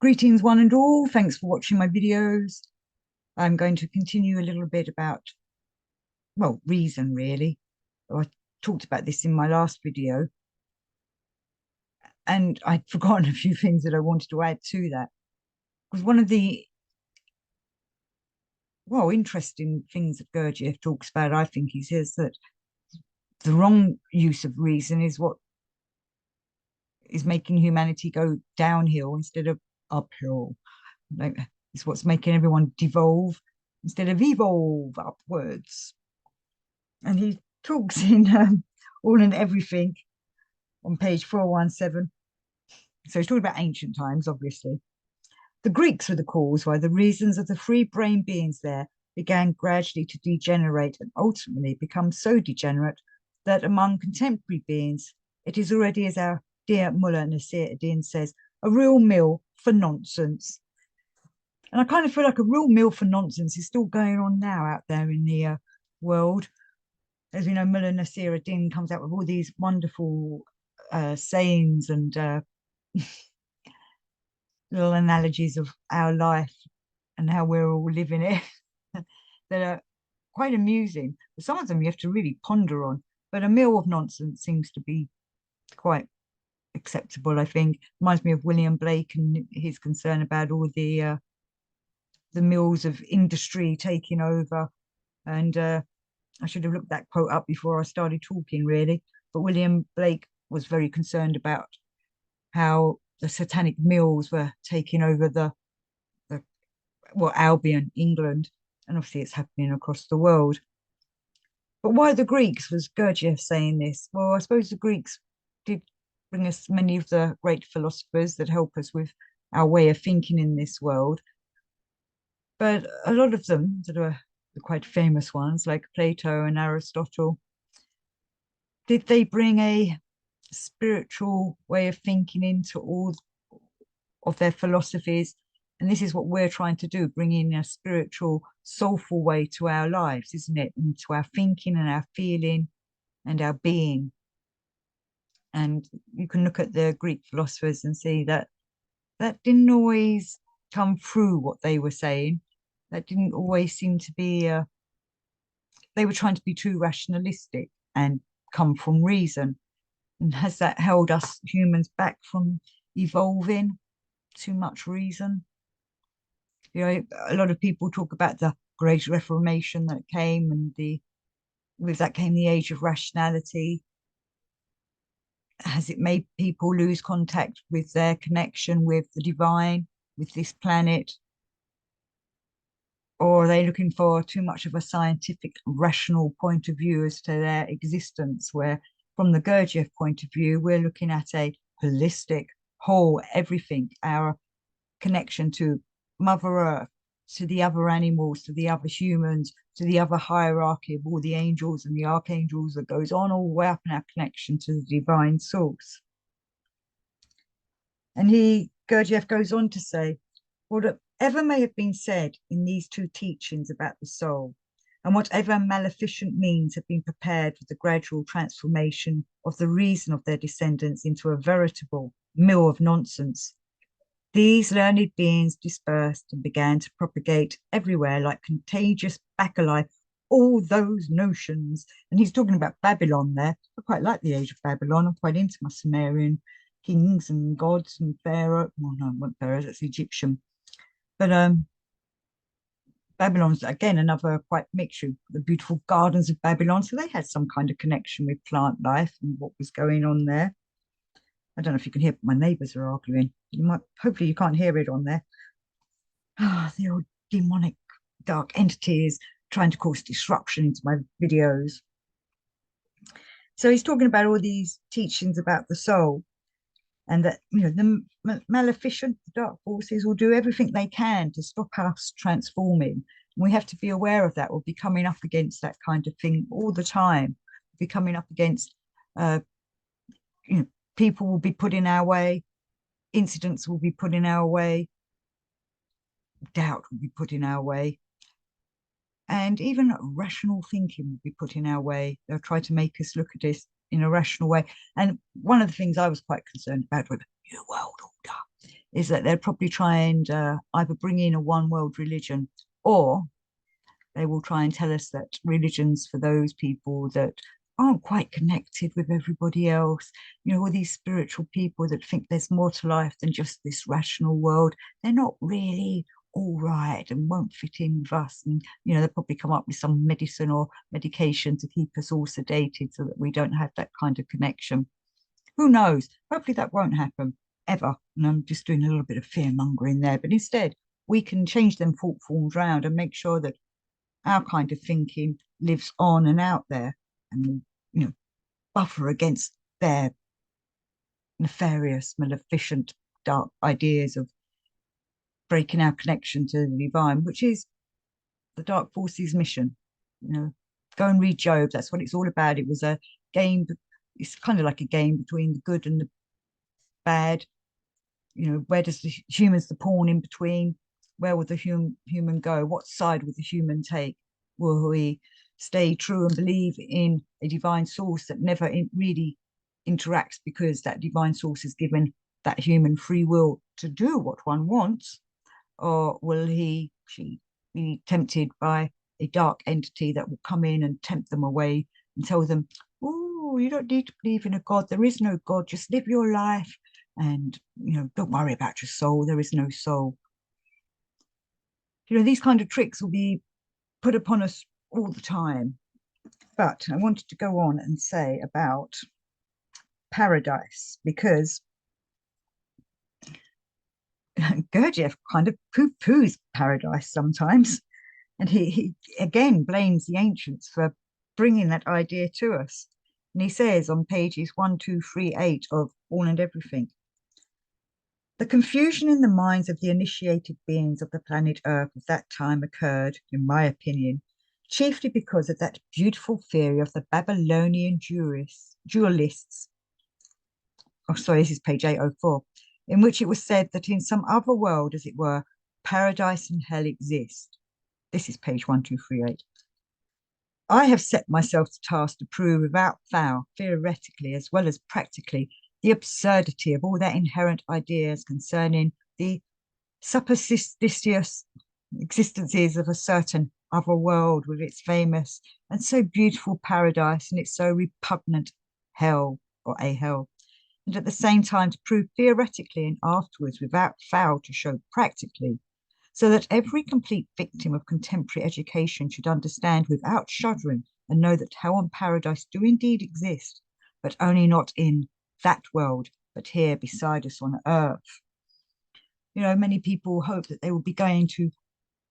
Greetings one and all, thanks for watching my videos. I'm going to continue a little bit about, well, reason really. I talked about this in my last video and I'd forgotten a few things that I wanted to add to that. Because one of the, well, interesting things that Gurdjieff talks about, I think he says that the wrong use of reason is what is making humanity go downhill instead of uphill. Like, it's what's making everyone devolve instead of evolve upwards. And he talks in All and Everything on page 417. So he's talking about ancient times, obviously. The Greeks were the cause why the reasons of the free brain beings there began gradually to degenerate and ultimately become so degenerate that among contemporary beings, it is already, as our dear Mullah Nasir ad-Din says, a real mill for nonsense. And I kind of feel like a real mill for nonsense is still going on now out there in the world. As you know, Mullah Nasir ad-Din comes out with all these wonderful sayings and little analogies of our life and how we're all living it that are quite amusing. But some of them you have to really ponder on. But a mill of nonsense seems to be quite acceptable, I think. Reminds me of William Blake and his concern about all the mills of industry taking over. And I should have looked that quote up before I started talking, really. But William Blake was very concerned about how the satanic mills were taking over the well, Albion, England, and obviously it's happening across the world. But why the Greeks? Was Gurdjieff saying this? Well, I suppose the Greeks did bring us many of the great philosophers that help us with our way of thinking in this world. But a lot of them that are the quite famous ones, like Plato and Aristotle, did they bring a spiritual way of thinking into all of their philosophies? And this is what we're trying to do, bring in a spiritual, soulful way to our lives, isn't it? And to our thinking and our feeling and our being. And you can look at the Greek philosophers and see that that didn't always come through what they were saying. That didn't always seem to be, they were trying to be too rationalistic and come from reason. And has that held us humans back from evolving? Too much reason? You know, a lot of people talk about the Great Reformation that came, and with that came the age of rationality. Has it made people lose contact with their connection with the divine, with this planet? Or are they looking for too much of a scientific, rational point of view as to their existence, where from the Gurdjieff point of view, we're looking at a holistic whole, everything, our connection to Mother Earth, to the other animals, to the other humans, to the other hierarchy of all the angels and the archangels that goes on all the way up in our connection to the divine source. And Gurdjieff goes on to say, whatever may have been said in these two teachings about the soul, and whatever maleficent means have been prepared for the gradual transformation of the reason of their descendants into a veritable mill of nonsense, these learned beings dispersed and began to propagate everywhere like contagious bacilli all those notions. And he's talking about Babylon there. I quite like the age of Babylon. I'm quite into my Sumerian kings and gods and pharaoh. Well, no, not pharaohs, that's Egyptian. But Babylon's again another quite mixture. The beautiful gardens of Babylon. So they had some kind of connection with plant life and what was going on there. I don't know if you can hear, but my neighbours are arguing. You might, hopefully, you can't hear it on there. Ah, the old demonic dark entities trying to cause disruption into my videos. So he's talking about all these teachings about the soul, and that the maleficent, the dark forces will do everything they can to stop us transforming. We have to be aware of that. We'll be coming up against that kind of thing all the time. We'll be coming up against people will be put in our way, incidents will be put in our way, doubt will be put in our way, and even rational thinking will be put in our way. They'll try to make us look at this in a rational way. And one of the things I was quite concerned about with New World Order is that they'll probably try and either bring in a one world religion, or they will try and tell us that religion's for those people that aren't quite connected with everybody else. You know, all these spiritual people that think there's more to life than just this rational world. They're not really all right and won't fit in with us. And, you know, they'll probably come up with some medicine or medication to keep us all sedated so that we don't have that kind of connection. Who knows? Hopefully that won't happen ever. And I'm just doing a little bit of fear mongering there. But instead, we can change them thought forms round and make sure that our kind of thinking lives on and out there, and you know, buffer against their nefarious, maleficent, dark ideas of breaking our connection to the divine, which is the dark forces mission. You know, go and read Job. That's what it's all about. It was a game. It's kind of like a game between the good and the bad. You know, where does the human's the pawn in between? Where will the human go? What side will the human take? Will we stay true and believe in a divine source that never really interacts, because that divine source has given that human free will to do what one wants? Or will she be tempted by a dark entity that will come in and tempt them away and tell them, oh, you don't need to believe in a God. There is no God. Just live your life. And, you know, don't worry about your soul. There is no soul. You know, these kind of tricks will be put upon us all the time. But I wanted to go on and say about paradise, because Gurdjieff kind of poo-poos paradise sometimes. And he again blames the ancients for bringing that idea to us. And he says on pages 1238 of All and Everything, the confusion in the minds of the initiated beings of the planet Earth of that time occurred, in my opinion, chiefly because of that beautiful theory of the Babylonian dualists. Oh, sorry, this is page 804, in which it was said that in some other world, as it were, paradise and hell exist. This is page 1238. I have set myself to task to prove without fail, theoretically as well as practically, the absurdity of all their inherent ideas concerning the supposititious existences of a certain other world with its famous and so beautiful paradise and its so repugnant hell, or a hell, and at the same time to prove theoretically and afterwards without fail to show practically, so that every complete victim of contemporary education should understand without shuddering and know that hell and paradise do indeed exist, but only not in that world, but here beside us on earth. You know, many people hope that they will be going to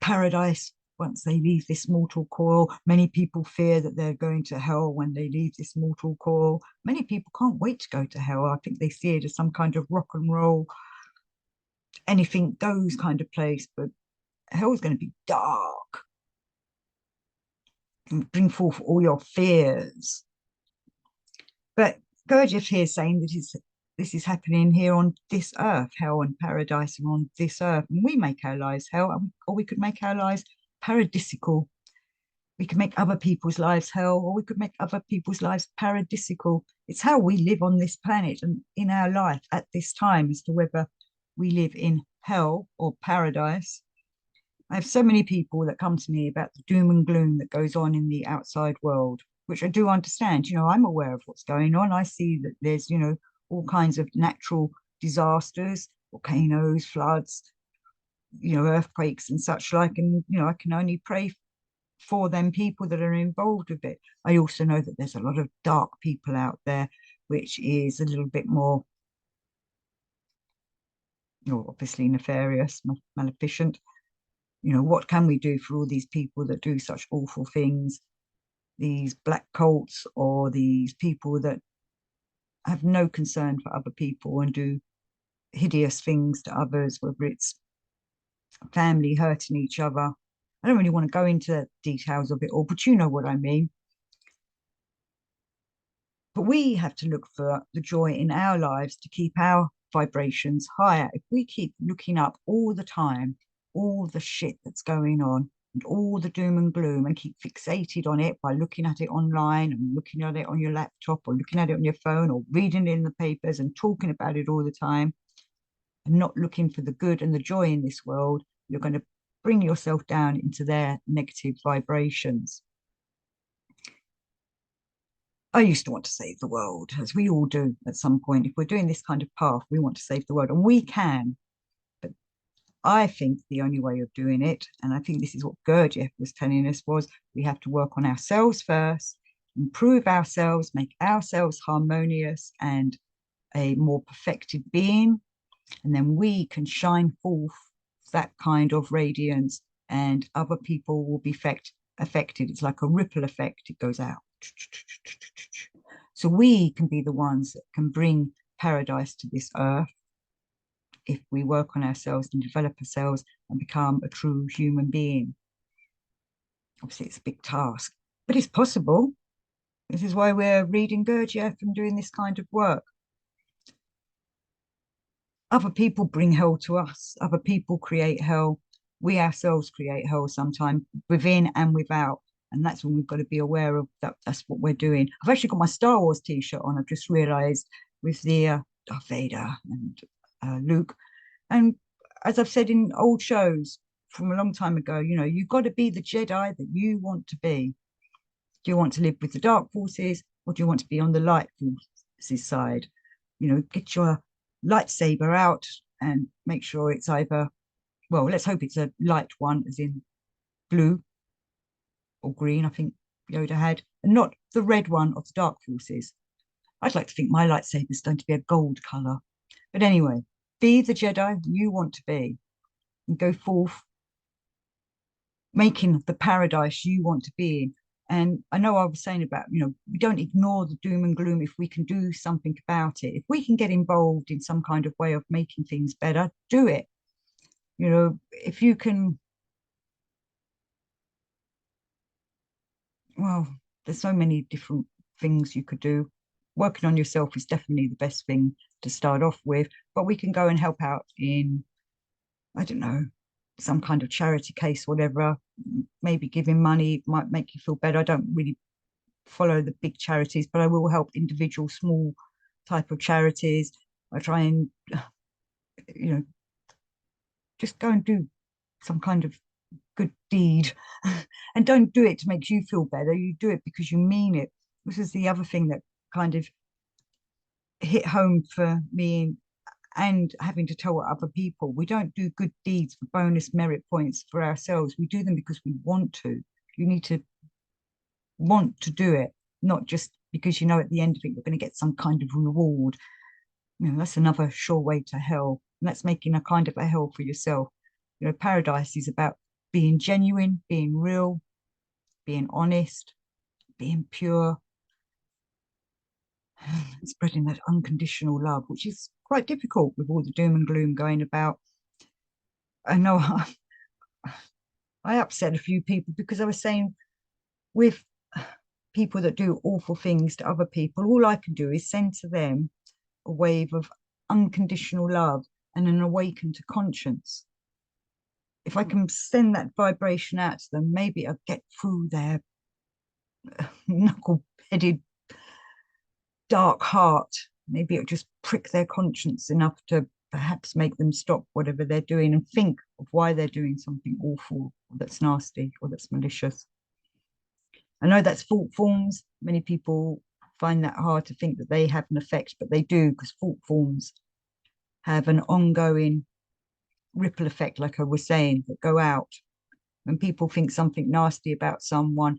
paradise once they leave this mortal coil. Many people fear that they're going to hell when they leave this mortal coil. Many people can't wait to go to hell. I think they see it as some kind of rock and roll, anything goes kind of place, but hell is going to be dark and bring forth all your fears. But Gurdjieff here is saying that this is happening here on this earth. Hell and paradise are on this earth, and we make our lives hell, or we could make our lives paradisical. We could make other people's lives hell, or we could make other people's lives paradisical. It's how we live on this planet and in our life at this time as to whether we live in hell or paradise. I have so many people that come to me about the doom and gloom that goes on in the outside world, which I do understand. You know, I'm aware of what's going on. I see that there's, you know, all kinds of natural disasters, volcanoes, floods, you know, earthquakes and such like. And, you know, I can only pray for them people that are involved with it. I also know that there's a lot of dark people out there, which is a little bit more, you know, obviously nefarious, maleficent. You know, what can we do for all these people that do such awful things? These black cults, or these people that have no concern for other people and do hideous things to others, whether it's family hurting each other. I don't really want to go into the details of it all, but you know what I mean. But we have to look for the joy in our lives to keep our vibrations higher. If we keep looking up all the time, all the shit that's going on and all the doom and gloom, and keep fixated on it by looking at it online and looking at it on your laptop or looking at it on your phone or reading it in the papers and talking about it all the time, and not looking for the good and the joy in this world, you're going to bring yourself down into their negative vibrations. I used to want to save the world, as we all do at some point. If we're doing this kind of path, we want to save the world, and we can. But I think the only way of doing it, and I think this is what Gurdjieff was telling us, was we have to work on ourselves first, improve ourselves, make ourselves harmonious and a more perfected being, and then we can shine forth that kind of radiance, and other people will be affected. It's like a ripple effect, it goes out. So we can be the ones that can bring paradise to this earth if we work on ourselves and develop ourselves and become a true human being. Obviously, it's a big task, but it's possible. This is why we're reading Gurdjieff and doing this kind of work. Other people bring hell to us. Other people create hell. We ourselves create hell sometimes, within and without. And that's when we've got to be aware of that. That's what we're doing. I've actually got my Star Wars t-shirt on. I've just realized, with the Darth Vader and Luke. And as I've said in old shows from a long time ago, you've got to be the Jedi that you want to be. Do you want to live with the dark forces, or do you want to be on the light forces side? Get your lightsaber out and make sure it's either, well, let's hope it's a light one, as in blue or green, I think Yoda had, and not the red one of the dark forces. I'd like to think my lightsaber is going to be a gold color. But anyway, be the Jedi you want to be and go forth making the paradise you want to be in. And I know I was saying about, we don't ignore the doom and gloom if we can do something about it. If we can get involved in some kind of way of making things better, do it. If you can, well, there's so many different things you could do. Working on yourself is definitely the best thing to start off with, but we can go and help out in, I don't know, some kind of charity case, whatever. Maybe giving money might make you feel better. I don't really follow the big charities, but I will help individual small type of charities. I try and, just go and do some kind of good deed and don't do it to make you feel better. You do it because you mean it. This is the other thing that kind of hit home for me, and having to tell other people. We don't do good deeds for bonus merit points for ourselves. We do them because we want to. You need to want to do it, not just because at the end of it you're going to get some kind of reward. That's another sure way to hell. And that's making a kind of a hell for yourself. Paradise is about being genuine, being real, being honest, being pure, and spreading that unconditional love, which is quite difficult with all the doom and gloom going about. I know I upset a few people because I was saying, with people that do awful things to other people, all I can do is send to them a wave of unconditional love and an awaken to conscience. If I can send that vibration out to them, maybe I'll get through their knuckle-headed dark heart. Maybe it'll just prick their conscience enough to perhaps make them stop whatever they're doing and think of why they're doing something awful, or that's nasty, or that's malicious. I know that's fault forms. Many people find that hard to think that they have an effect, but they do, because fault forms have an ongoing ripple effect, like I was saying, that go out. When people think something nasty about someone,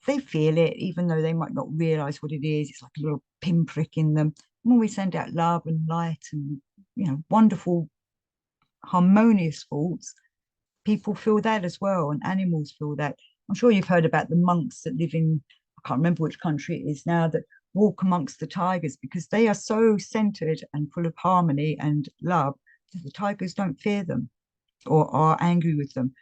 they feel it, even though they might not realize what it is. It's like a little pinprick in them. And when we send out love and light and, wonderful, harmonious thoughts, people feel that as well, and animals feel that. I'm sure you've heard about the monks that live in, I can't remember which country it is now, that walk amongst the tigers because they are so centered and full of harmony and love that the tigers don't fear them or are angry with them.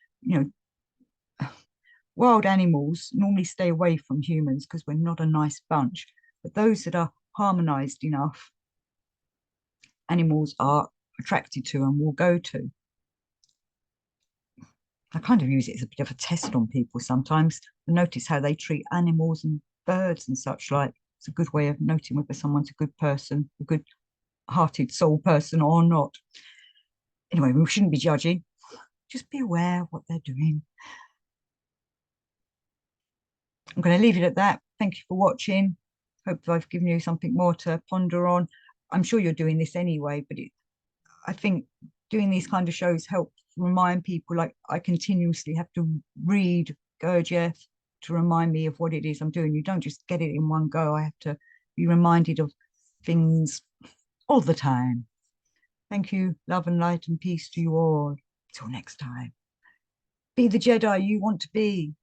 Wild animals normally stay away from humans because we're not a nice bunch, but those that are harmonized enough, animals are attracted to and will go to. I kind of use it as a bit of a test on people sometimes to notice how they treat animals and birds and such like. It's a good way of noting whether someone's a good person, a good hearted soul person or not. Anyway, we shouldn't be judging. Just be aware of what they're doing. I'm going to leave it at that. Thank you for watching. Hope I've given you something more to ponder on. I'm sure you're doing this anyway, but I think doing these kind of shows help remind people. Like I continuously have to read Gurdjieff to remind me of what it is I'm doing. You don't just get it in one go. I have to be reminded of things all the time. Thank you. Love and light and peace to you all. Till next time. Be the Jedi you want to be.